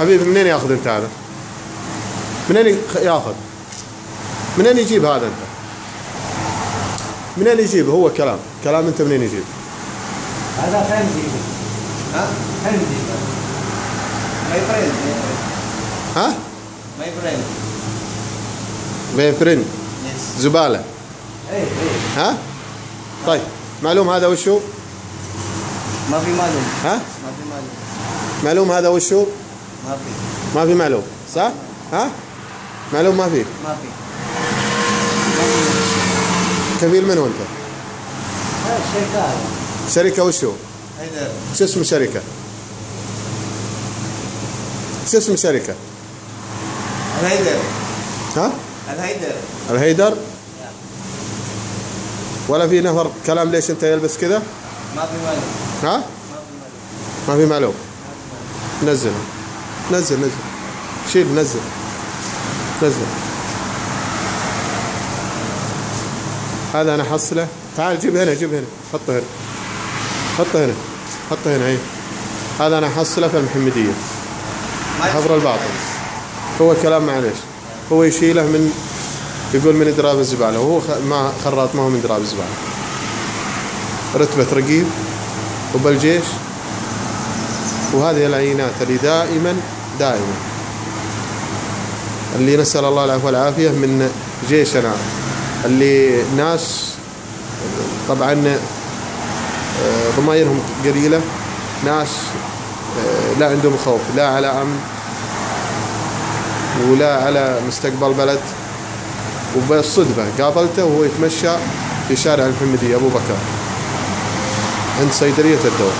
حبيبي منين ياخذ انت هذا؟ منين ياخذ؟ منين يجيب هذا انت؟ منين يجيب؟ هو كلام انت منين يجيب؟ هذا فين يجيبه؟ ها؟ فين يجيبه؟ ماي فريند. ها؟ ماي فريند. ماي فريند. زبالة. ايه. ها؟ طيب معلوم هذا وشو؟ ما في معلوم. ها؟ ما في معلوم. معلوم هذا وشو؟ ما في. ما في معلوم، صح؟ ها؟ معلوم ما في؟ ما في. كفيل منو انت؟ شركة. شركة وشو؟ هيدر. شو اسم الشركة؟ شو اسم الشركة؟ الهيدر. ها؟ الهيدر. الهيدر؟ ولا في نفر كلام ليش انت يلبس كذا؟ ما في معلوم. ها؟ ما في معلوم. نزل شيل نزل. هذا انا حصله. تعال جيب هنا حطه هنا اي. هذا انا حصله في المحمدية حفر الباطن. هو كلام معليش، هو يشيله من، يقول من إدراب الزبالة، وهو ما خراط، ما هو من إدراب الزبالة. رتبة رقيب وبالجيش، وهذه العينات اللي دائما اللي نسأل الله العفو والعافية من جيشنا، اللي ناس طبعا ضمايرهم قليلة، ناس لا عندهم خوف لا على أمن ولا على مستقبل بلد. وبالصدفة قابلته وهو يتمشى في شارع المحمدية أبو بكر عند صيدلية الدواء.